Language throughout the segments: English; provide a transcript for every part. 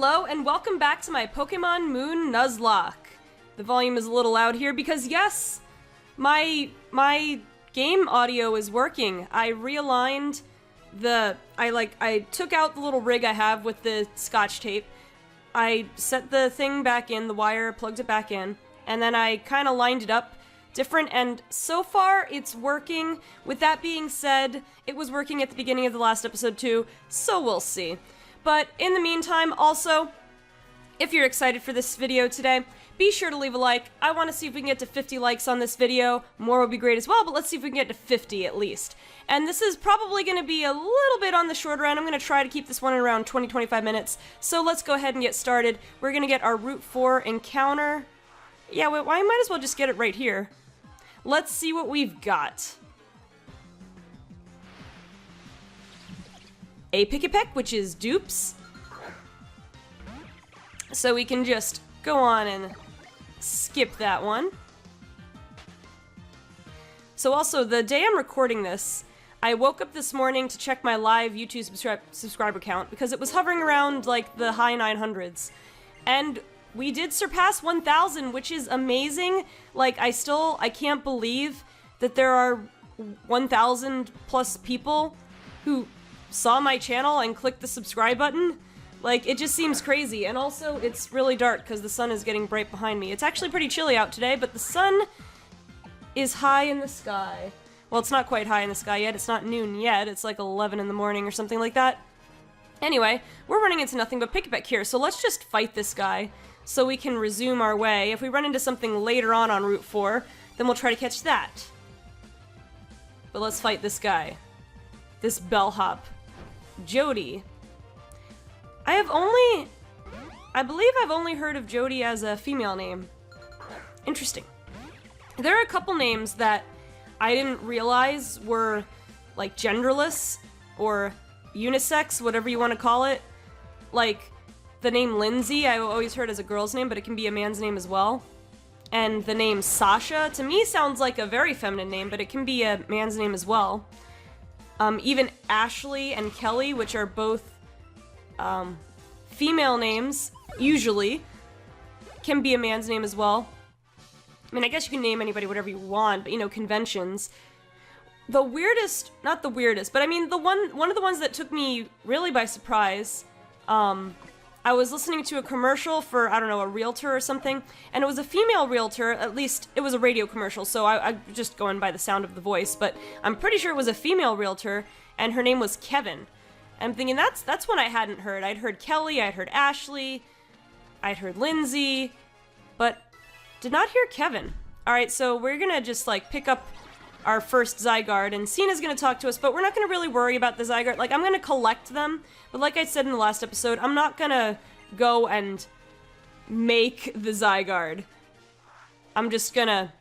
Hello and welcome back to my Pokemon Moon Nuzlocke. The volume is a little loud here because yes, my game audio is working. I realigned I took out the little rig I have with the scotch tape. I set the thing back in, the wire, plugged it back in, and then I kind of lined it up different, and so far it's working. With that being said, it was working at the beginning of the last episode too, so we'll see. But in the meantime, also, if you're excited for this video today, be sure to leave a like. I want to see if we can get to 50 likes on this video. More would be great as well, but let's see if we can get to 50 at least. And this is probably going to be a little bit on the shorter end. I'm going to try to keep this one around 20-25 minutes. So let's go ahead and get started. We're going to get our Route 4 encounter. Yeah, I might as well just get it right here. Let's see what we've got. A Pikipek, which is dupes. So we can just go on and skip that one. So also, the day I'm recording this, I woke up this morning to check my live YouTube subscriber count because it was hovering around like the high 900s. And we did surpass 1,000, which is amazing. Like, I can't believe that there are 1,000 plus people who saw my channel and clicked the subscribe button. Like, it just seems crazy. And also, it's really dark because the sun is getting bright behind me. It's actually pretty chilly out today, but the sun is high in the sky. Well, it's not quite high in the sky yet. It's not noon yet. It's like 11 in the morning or something like that. Anyway, we're running into nothing but Pikipek here, so let's just fight this guy so we can resume our way. If we run into something later on Route 4, then we'll try to catch that. But let's fight this guy. This bellhop. Jody. I believe I've only heard of Jody as a female name. Interesting. There are a couple names that I didn't realize were, like, genderless, or unisex, whatever you want to call it. Like, the name Lindsay, I always heard as a girl's name, but it can be a man's name as well. And the name Sasha, to me, sounds like a very feminine name, but it can be a man's name as well. Even Ashley and Kelly, which are both female names, usually, can be a man's name as well. I mean, I guess you can name anybody whatever you want, but, you know, conventions. The weirdest, not the weirdest, but I mean, one of the ones that took me really by surprise, I was listening to a commercial for, I don't know, a realtor or something, and it was a female realtor. At least it was a radio commercial, so I'm just going by the sound of the voice, but I'm pretty sure it was a female realtor, and her name was Kevin. And I'm thinking, that's one I hadn't heard. I'd heard Kelly, I'd heard Ashley, I'd heard Lindsay, but did not hear Kevin. Alright, so we're gonna just, like, pick up our first Zygarde, and Cena's gonna talk to us, but we're not gonna really worry about the Zygarde. Like, I'm gonna collect them, but like I said in the last episode, I'm not gonna go and make the Zygarde. I'm just gonna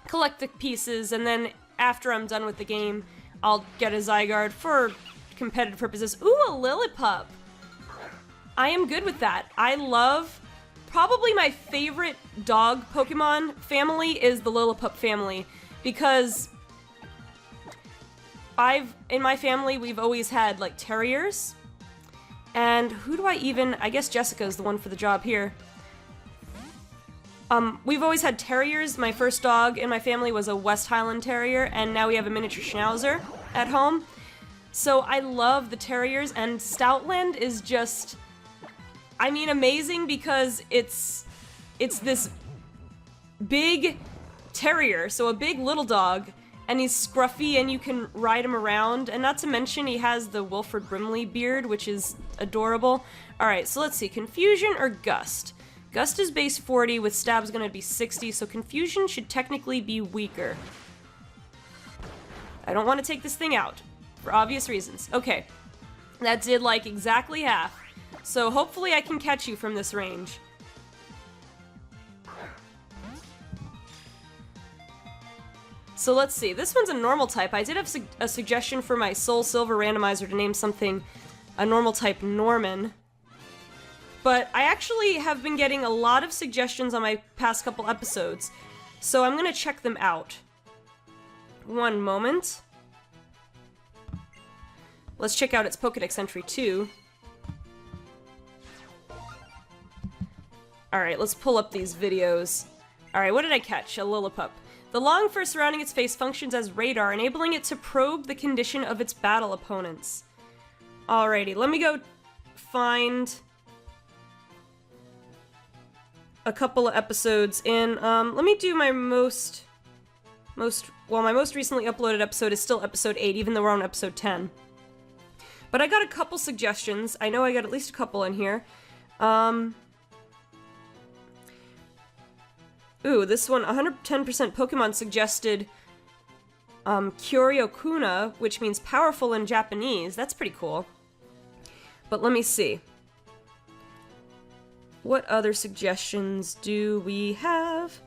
collect the pieces, and then after I'm done with the game, I'll get a Zygarde for competitive purposes. Ooh, a Lillipup! I am good with that. I love... Probably my favorite dog Pokemon family is the Lillipup family, because in my family, we've always had, like, terriers, and who do I guess Jessica's the one for the job here. We've always had terriers. My first dog in my family was a West Highland Terrier, and now we have a miniature Schnauzer at home. So I love the terriers, and Stoutland is just, I mean, amazing because it's this big terrier, so a big little dog, and he's scruffy and you can ride him around, and not to mention he has the Wilford Brimley beard, which is adorable. Alright, so let's see, Confusion or Gust? Gust is base 40, with Stab's gonna be 60, so Confusion should technically be weaker. I don't want to take this thing out, for obvious reasons. Okay, that did like exactly half, so hopefully I can catch you from this range. So let's see, this one's a normal type. I did have a suggestion for my Soul Silver randomizer to name something a normal type Norman. But I actually have been getting a lot of suggestions on my past couple episodes, so I'm gonna check them out. One moment. Let's check out its Pokédex entry too. Alright, let's pull up these videos. Alright, what did I catch? A Lillipup. The long fur surrounding its face functions as radar, enabling it to probe the condition of its battle opponents. Alrighty, let me go find a couple of episodes in. Let me do my most recently uploaded episode is still episode 8, even though we're on episode 10. But I got a couple suggestions. I know I got at least a couple in here. Ooh, this one, 110% Pokemon suggested Kyoryo-kuna, which means powerful in Japanese. That's pretty cool. But let me see. What other suggestions do we have?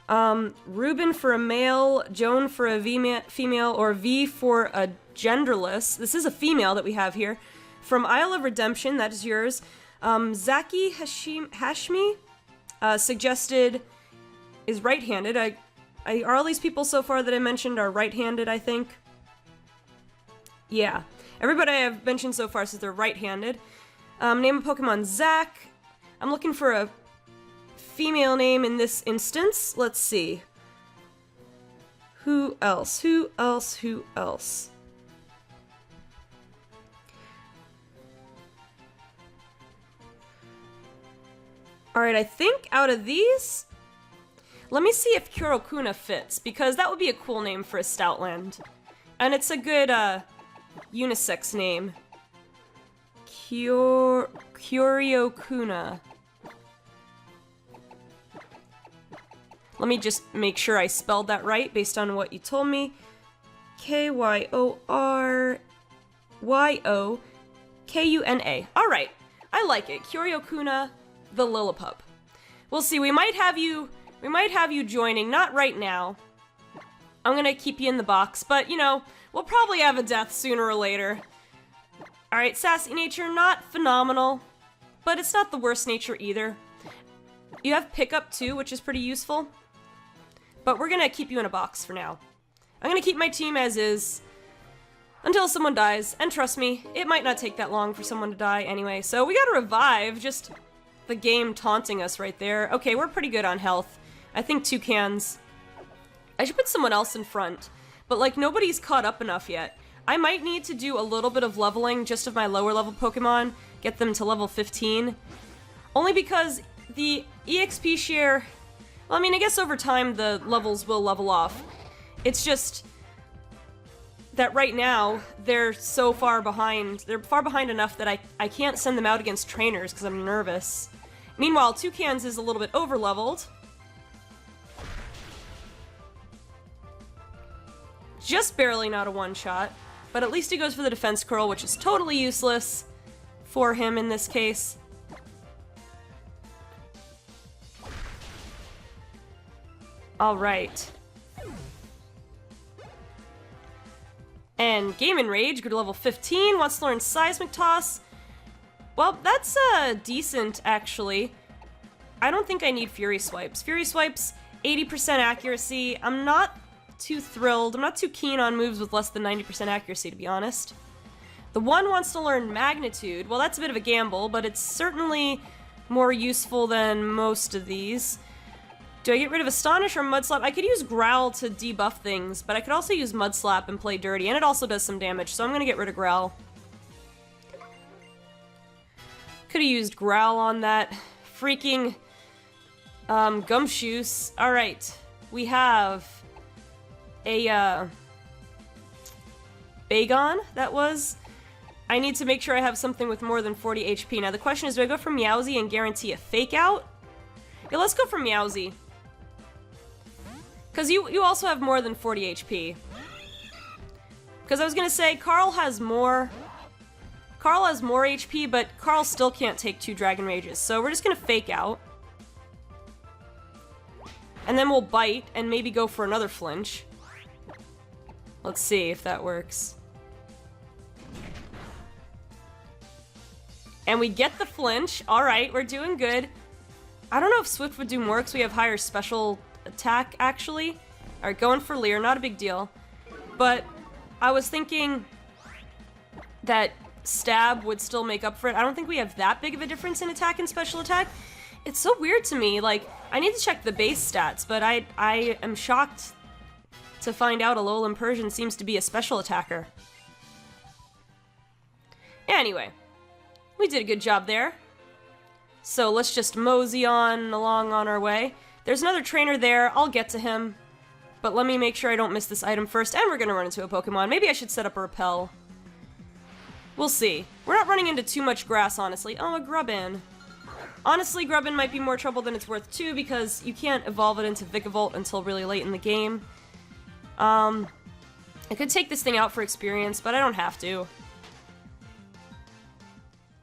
Ruben for a male, Joan for a female, or V for a genderless. This is a female that we have here. From Isle of Redemption, that is yours. Zaki Hashmi suggested is right-handed. Are all these people so far that I mentioned are right-handed, I think? Yeah. Everybody I have mentioned so far says they're right-handed. Name a Pokemon Zack. I'm looking for a female name in this instance. Let's see. Who else? Who else? Who else? Alright, I think out of these, let me see if Kyoryo-kuna fits, because that would be a cool name for a Stoutland. And it's a good, unisex name. Kyoryo-kuna. Let me just make sure I spelled that right based on what you told me. Kyoryo-kuna. Alright, I like it. Kyoryo-kuna, the Lillipup. We'll see, we might have you joining, not right now. I'm gonna keep you in the box, but you know, we'll probably have a death sooner or later. Alright, sassy nature, not phenomenal, but it's not the worst nature either. You have pickup too, which is pretty useful. But we're gonna keep you in a box for now. I'm gonna keep my team as is until someone dies, and trust me, it might not take that long for someone to die anyway. So we gotta revive, just the game taunting us right there. Okay, we're pretty good on health. I think 2 cans. I should put someone else in front, but like nobody's caught up enough yet. I might need to do a little bit of leveling just of my lower level Pokemon, get them to level 15. Only because the EXP share, well, I mean, I guess over time the levels will level off. It's just that right now they're so far behind. They're far behind enough that I can't send them out against trainers because I'm nervous. Meanwhile, Toucans is a little bit over-leveled. Just barely not a one-shot, but at least he goes for the defense curl, which is totally useless for him in this case. Alright. And Game Enrage, good to level 15, wants to learn Seismic Toss. Well, that's decent, actually. I don't think I need Fury Swipes. Fury Swipes, 80% accuracy. I'm not too thrilled. I'm not too keen on moves with less than 90% accuracy, to be honest. The one wants to learn Magnitude. Well, that's a bit of a gamble, but it's certainly more useful than most of these. Do I get rid of Astonish or Mudslap? I could use Growl to debuff things, but I could also use Mudslap and play dirty, and it also does some damage, so I'm gonna get rid of Growl. Could have used Growl on that freaking Gumshoos. Alright, we have a Bagon, that was. I need to make sure I have something with more than 40 HP. Now the question is, do I go for Meowsy and guarantee a Fake Out? Yeah, let's go for Meowsy. Because you also have more than 40 HP. Because I was going to say, Carl has more HP, but Carl still can't take 2 Dragon Rages. So we're just going to Fake Out. And then we'll Bite and maybe go for another Flinch. Let's see if that works. And we get the Flinch. Alright, we're doing good. I don't know if Swift would do more because we have higher special attack, actually. Alright, going for Leer, not a big deal. But I was thinking that Stab would still make up for it. I don't think we have that big of a difference in attack and special attack. It's so weird to me, like, I need to check the base stats, but I am shocked to find out Alolan Persian seems to be a special attacker. Anyway, we did a good job there. So let's just mosey on along on our way. There's another trainer there, I'll get to him. But let me make sure I don't miss this item first, and we're gonna run into a Pokemon. Maybe I should set up a repel. We'll see. We're not running into too much grass, honestly. Oh, a Grubbin. Honestly, Grubbin might be more trouble than it's worth, too, because you can't evolve it into Vikavolt until really late in the game. I could take this thing out for experience, but I don't have to.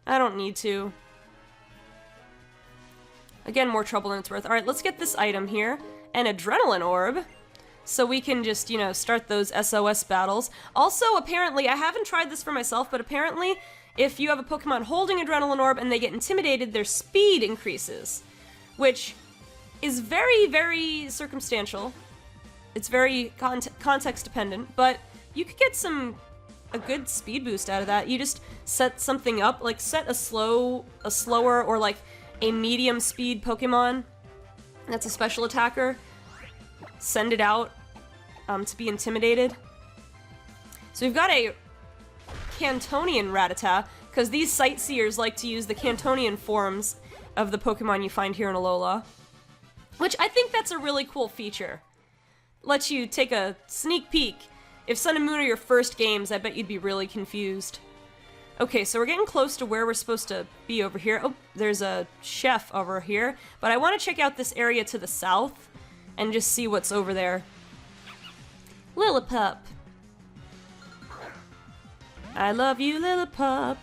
I don't need to. Again, more trouble than it's worth. Alright, let's get this item here. An Adrenaline Orb. So we can just, you know, start those SOS battles. Also, apparently, I haven't tried this for myself, but apparently, if you have a Pokemon holding Adrenaline Orb and they get intimidated, their speed increases. Which is very, very circumstantial. It's very context dependent, but you could get a good speed boost out of that. You just set something up, like set a slower, or like a medium speed Pokemon that's a special attacker. Send it out to be intimidated. So we've got a Cantonian Rattata, because these sightseers like to use the Cantonian forms of the Pokemon you find here in Alola. Which I think that's a really cool feature. Lets you take a sneak peek. If Sun and Moon are your first games, I bet you'd be really confused. Okay, so we're getting close to where we're supposed to be over here. Oh, there's a chef over here. But I want to check out this area to the south and just see what's over there. Lillipup. I love you, Lillipup.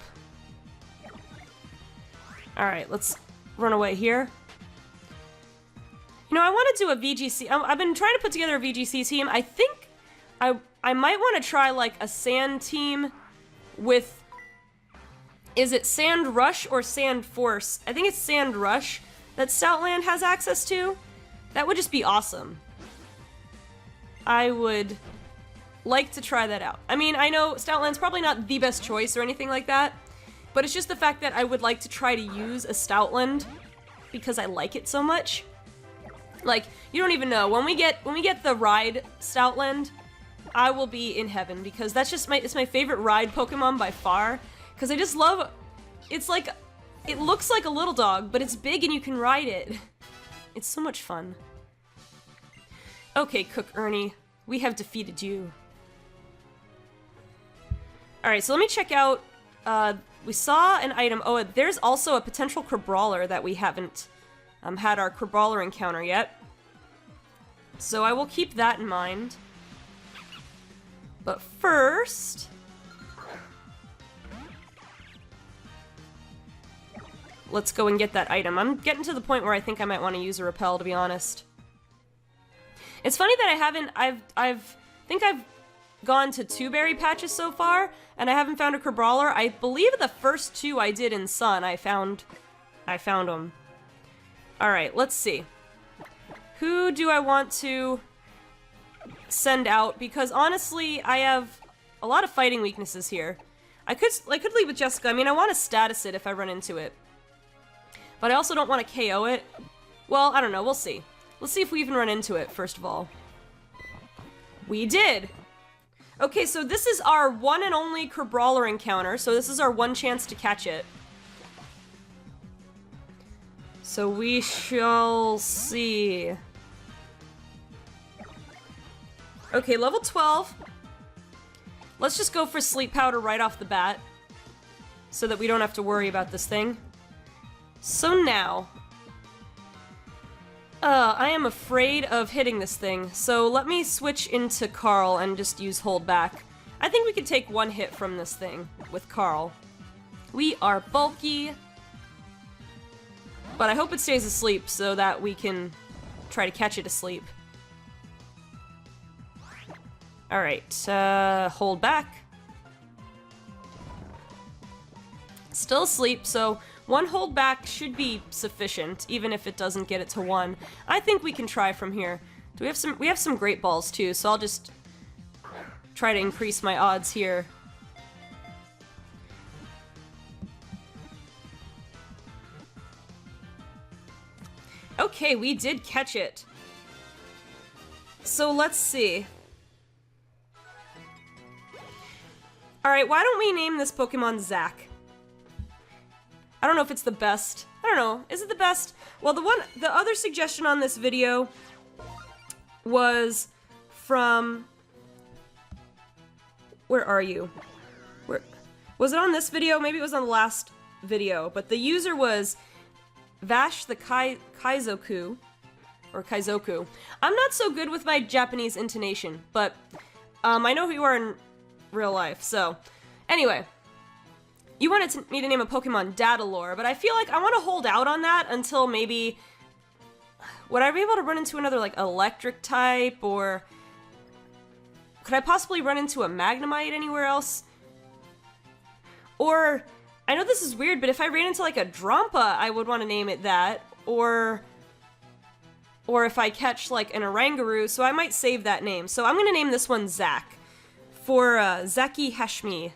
Alright, let's run away here. You know, I want to do a VGC. I've been trying to put together a VGC team. I think I might want to try, like, a sand team with... Is it Sand Rush or Sand Force? I think it's Sand Rush that Stoutland has access to. That would just be awesome. I would like to try that out. I mean, I know Stoutland's probably not the best choice or anything like that, but it's just the fact that I would like to try to use a Stoutland because I like it so much. Like, you don't even know. When we get the ride Stoutland, I will be in heaven because that's just it's my favorite ride Pokemon by far. Because I just love, it's like, it looks like a little dog, but it's big and you can ride it. It's so much fun. Okay, Cook Ernie, we have defeated you. Alright, so let me check out, we saw an item, oh, there's also a potential Crabrawler that we haven't had our Crabrawler encounter yet. So I will keep that in mind. But first... let's go and get that item. I'm getting to the point where I think I might want to use a repel, to be honest. It's funny that I think I've gone to 2 berry patches so far, and I haven't found a Crabrawler. I believe the first 2 I did in Sun, I found them. Alright, let's see. Who do I want to send out? Because honestly, I have a lot of fighting weaknesses here. I could leave with Jessica. I mean, I want to status it if I run into it. But I also don't want to KO it. Well, I don't know. We'll see. Let's see if we even run into it, first of all. We did! Okay, so this is our one and only Crabrawler encounter, so this is our one chance to catch it. So we shall see. Okay, level 12. Let's just go for Sleep Powder right off the bat, so that we don't have to worry about this thing. So now, I am afraid of hitting this thing, so let me switch into Carl and just use Hold Back. I think we could take 1 hit from this thing with Carl. We are bulky, but I hope it stays asleep so that we can try to catch it asleep. Alright, Hold Back. Still asleep, so 1 hold back should be sufficient, even if it doesn't get it to 1. I think we can try from here. We have some great balls too, so I'll just try to increase my odds here. Okay, we did catch it. So let's see. Alright, why don't we name this Pokemon Zack? I don't know if it's the best. I don't know. Is it the best? Well, the other suggestion on this video was from... Where are you? Where was it on this video? Maybe it was on the last video, but the user was Vash the Kaizoku, or Kaizoku. I'm not so good with my Japanese intonation, but I know who you are in real life, so anyway. You wanted me to name a Pokemon Datalore, but I feel like I want to hold out on that until maybe... Would I be able to run into another, like, electric type, or... Could I possibly run into a Magnemite anywhere else? Or... I know this is weird, but if I ran into, like, a Drampa, I would want to name it that. Or if I catch, like, an Oranguru, so I might save that name. So I'm gonna name this one Zack. For, Zaki Hashmi.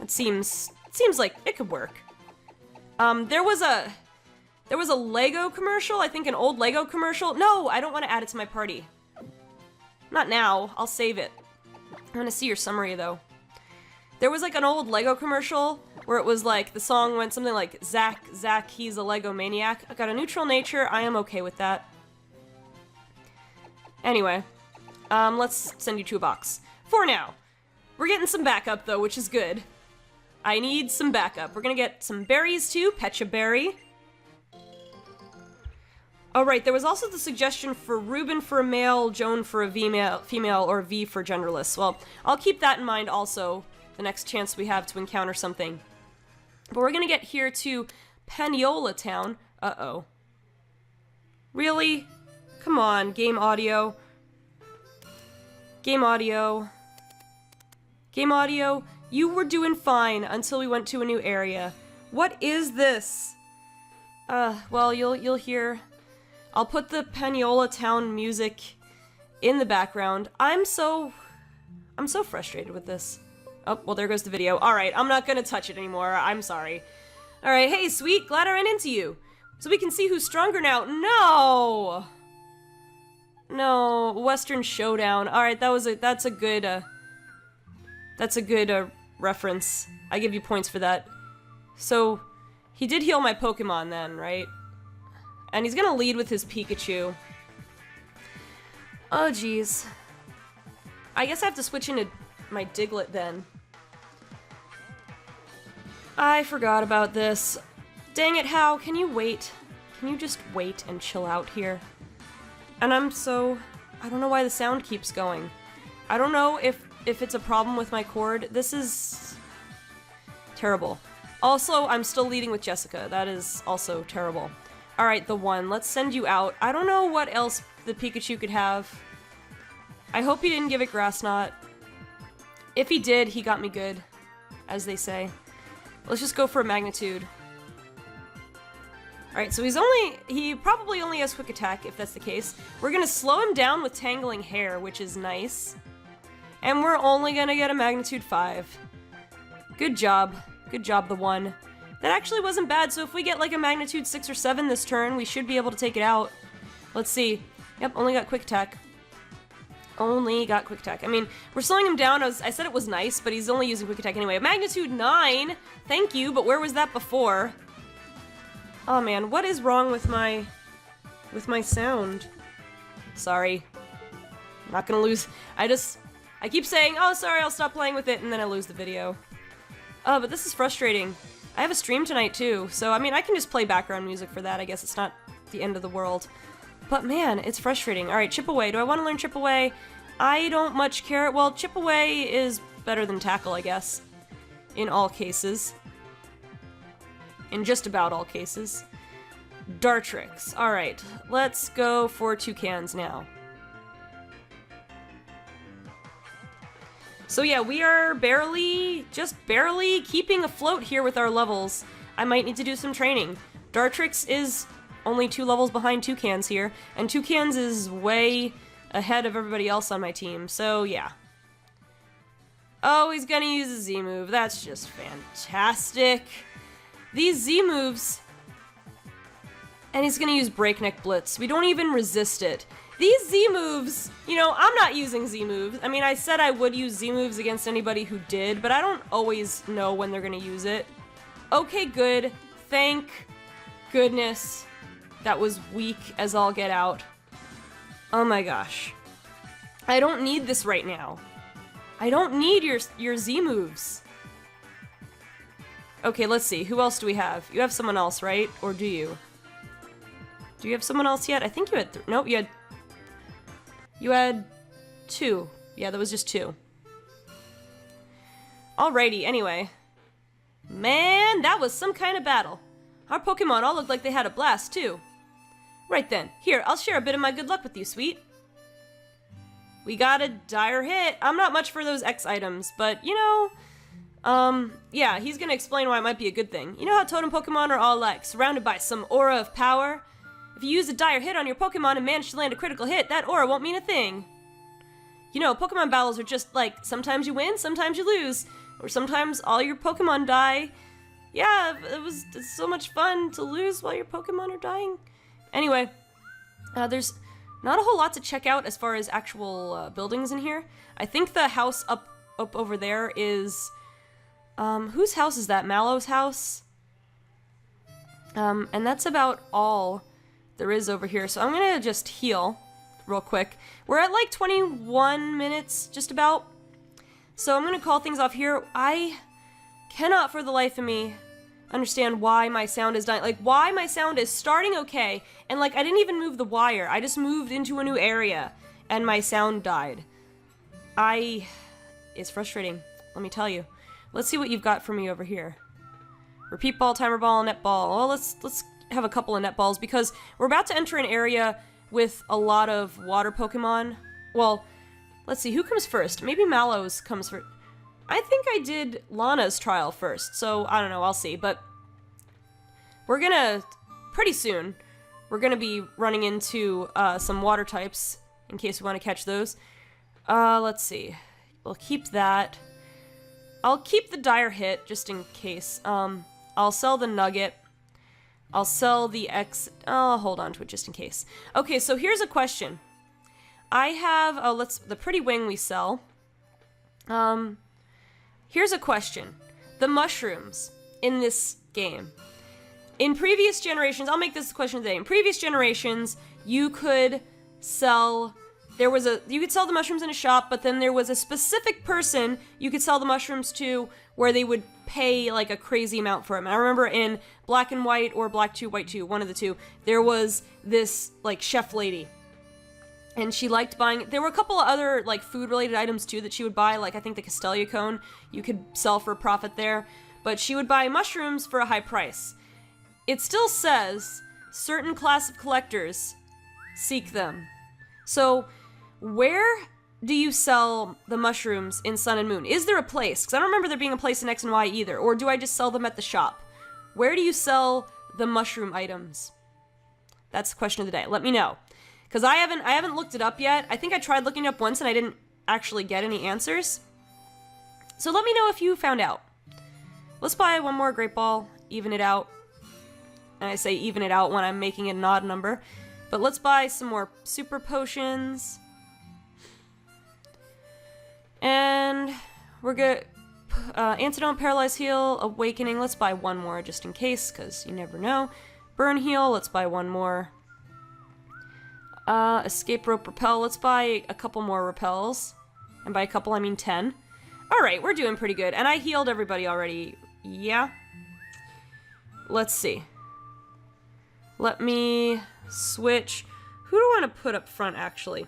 It seems like it could work. There was a Lego commercial, I think an old Lego commercial. No, I don't want to add it to my party. Not now, I'll save it. I want to see your summary though. There was like an old Lego commercial where it was like, the song went something like, Zack, he's a Lego maniac. I got a neutral nature, I am okay with that. Anyway, let's send you to a box. For now. We're getting some backup though, which is good. I need some backup. We're gonna get some berries too, Pecha Berry. Oh right, there was also the suggestion for Ruben for a male, Joan for a female, or V for genderless. Well, I'll keep that in mind also, the next chance we have to encounter something. But we're gonna get here to Paniola Town. Uh-oh. Really? Come on, game audio. Game audio. Game audio. You were doing fine until we went to a new area. What is this? Well, you'll hear. I'll put the Paniola Town music in the background. I'm so frustrated with this. Oh, well, there goes the video. Alright, I'm not gonna touch it anymore. I'm sorry. Alright, hey, Sweet, glad I ran into you. So we can see who's stronger now. No! No, Western Showdown. Alright, that's a good reference. I give you points for that. So, he did heal my Pokemon then, right? And he's gonna lead with his Pikachu. Oh, jeez. I guess I have to switch into my Diglett then. I forgot about this. Dang it, How? Can you wait? Can you just wait and chill out here? And I don't know why the sound keeps going. I don't know if it's a problem with my cord. This is terrible. Also, I'm still leading with Jessica. That is also terrible. Alright, the one. Let's send you out. I don't know what else the Pikachu could have. I hope he didn't give it Grass Knot. If he did, he got me good, as they say. Let's just go for a Magnitude. Alright, so he probably only has Quick Attack, if that's the case. We're gonna slow him down with Tangling Hair, which is nice. And we're only gonna get a Magnitude 5. Good job. Good job, the one. That actually wasn't bad, so if we get like a Magnitude 6 or 7 this turn, we should be able to take it out. Let's see. Yep, only got Quick Attack. Only got Quick Attack. I mean, we're slowing him down. I said it was nice, but he's only using Quick Attack anyway. Magnitude 9! Thank you, but where was that before? Oh man, what is wrong with my sound? Sorry. I'm not gonna lose. I keep saying, oh sorry, I'll stop playing with it, and then I lose the video. Oh, but this is frustrating. I have a stream tonight too, so I mean, I can just play background music for that. I guess it's not the end of the world. But man, it's frustrating. Alright, Chip Away. Do I want to learn Chip Away? I don't much care. Well, Chip Away is better than Tackle, I guess. In all cases. In just about all cases. Dartrix. Alright, let's go for Toucans now. So yeah, we are just barely keeping afloat here with our levels. I might need to do some training. Dartrix is only 2 levels behind Toucans here, and Toucans is way ahead of everybody else on my team, so yeah. Oh, he's gonna use a Z move. That's just fantastic. These Z moves, And he's gonna use Breakneck Blitz. We don't even resist it. These Z moves, you know, I'm not using Z moves. I mean, I said I would use Z moves against anybody who did, but I don't always know when they're gonna use it. Okay, good. Thank goodness. That was weak as all get out. Oh my gosh. I don't need this right now. I don't need your Z moves. Okay, let's see. Who else do we have? You have someone else, right? Or do you? Do you have someone else yet? I think you had nope, you had 2. Yeah, that was just 2. Alrighty, anyway. Man, that was some kind of battle. Our Pokemon all looked like they had a blast, too. Right then. Here, I'll share a bit of my good luck with you, Sweet. We got a dire hit. I'm not much for those X items, but, you know... yeah, he's gonna explain why it might be a good thing. You know how Totem Pokemon are all like, surrounded by some aura of power? If you use a dire hit on your Pokemon and manage to land a critical hit, that aura won't mean a thing. You know, Pokemon battles are just like, sometimes you win, sometimes you lose. Or sometimes all your Pokemon die. Yeah, it's so much fun to lose while your Pokemon are dying. Anyway, there's not a whole lot to check out as far as actual buildings in here. I think the house up over there is... whose house is that? Mallow's house? And that's about all there is over here. So I'm gonna just heal real quick. We're at like 21 minutes, just about. So I'm gonna call things off here. I cannot for the life of me understand why my sound is dying. Like, why my sound is starting okay, and like, I didn't even move the wire. I just moved into a new area, and my sound died. It's frustrating, let me tell you. Let's see what you've got for me over here. Repeat ball, timer ball, net ball. Well, let's have a couple of net balls, because we're about to enter an area with a lot of water Pokemon. Well, let's see, who comes first? Maybe Mallow's comes first. I think I did Lana's trial first, so I don't know, I'll see. But we're gonna, pretty soon, we're gonna be running into some water types, in case we want to catch those. Let's see. We'll keep that. I'll keep the dire hit, just in case. I'll sell the nugget. I'll sell the X... I'll hold on to it just in case. Okay, so here's a question. I have... the pretty wing we sell. Here's a question. The mushrooms in this game. In previous generations... I'll make this the question today. In previous generations, you could sell... You could sell the mushrooms in a shop, but then there was a specific person you could sell the mushrooms to where they would pay, like, a crazy amount for them. I remember in Black and White, or Black 2, White 2, one of the two, there was this, like, chef lady. And she liked buying... There were a couple of other, like, food-related items, too, that she would buy, like, I think the Castelia cone you could sell for a profit there. But she would buy mushrooms for a high price. It still says, certain class of collectors seek them. So... where do you sell the mushrooms in Sun and Moon? Is there a place? Because I don't remember there being a place in X and Y either. Or do I just sell them at the shop? Where do you sell the mushroom items? That's the question of the day. Let me know. Because I haven't looked it up yet. I think I tried looking it up once and I didn't actually get any answers. So let me know if you found out. Let's buy one more Great Ball. Even it out. And I say even it out when I'm making an odd number. But let's buy some more Super Potions. And we're good. Antidote, Paralyze Heal, Awakening. Let's buy one more just in case, because you never know. Burn Heal. Let's buy one more. Escape Rope, Repel. Let's buy a couple more Repels. And by a couple, I mean 10. Alright, we're doing pretty good. And I healed everybody already. Yeah. Let's see. Let me switch. Who do I want to put up front, actually?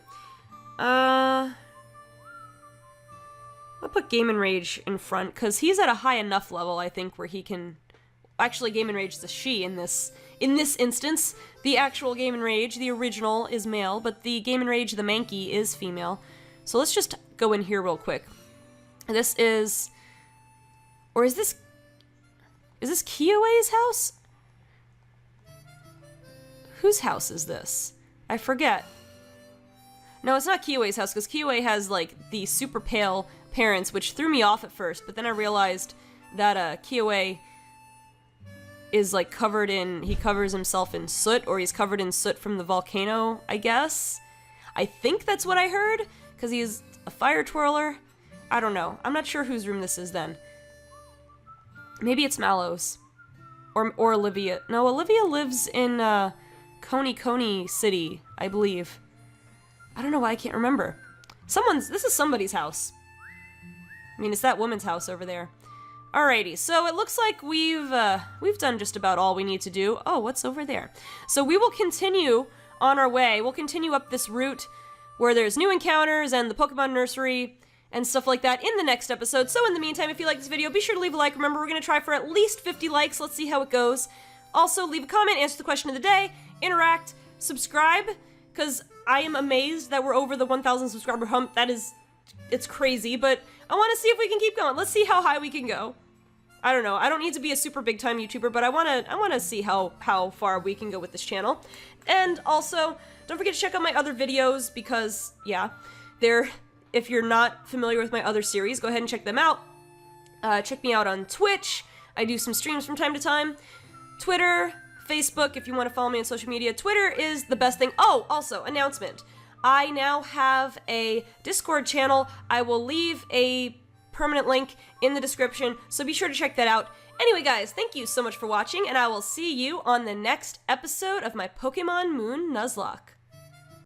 I'll put Game & Rage in front, because he's at a high enough level, I think, where he can... Actually, Game & Rage is a she in this instance. The actual Game & Rage, the original, is male, but the Game & Rage, the Mankey, is female. So let's just go in here real quick. This is... Or is this... Is this Kiowa's house? Whose house is this? I forget. No, it's not Kiowa's house, because Kiowa has, like, the super pale parents, which threw me off at first, but then I realized that, Kiowa is like he covers himself in soot, or he's covered in soot from the volcano, I guess. I think that's what I heard, because he's a fire twirler. I don't know. I'm not sure whose room this is then. Maybe it's Mallow's. Or Olivia. No, Olivia lives in Coney City, I believe. I don't know why I can't remember. This is somebody's house. I mean, it's that woman's house over there. Alrighty, so it looks like we've done just about all we need to do. Oh, what's over there? So we will continue on our way. We'll continue up this route where there's new encounters and the Pokemon Nursery and stuff like that in the next episode. So in the meantime, if you like this video, be sure to leave a like. Remember, we're going to try for at least 50 likes. Let's see how it goes. Also, leave a comment, answer the question of the day, interact, subscribe, because I am amazed that we're over the 1,000 subscriber hump. It's crazy, but I want to see if we can keep going. Let's see how high we can go. I don't know. I don't need to be a super big time YouTuber, but I want to see how far we can go with this channel. And also, don't forget to check out my other videos because, yeah, if you're not familiar with my other series, go ahead and check them out. Check me out on Twitch. I do some streams from time to time. Twitter, Facebook, if you want to follow me on social media. Twitter is the best thing. Oh, also, announcement. I now have a Discord channel. I will leave a permanent link in the description, so be sure to check that out. Anyway, guys, thank you so much for watching, and I will see you on the next episode of my Pokemon Moon Nuzlocke.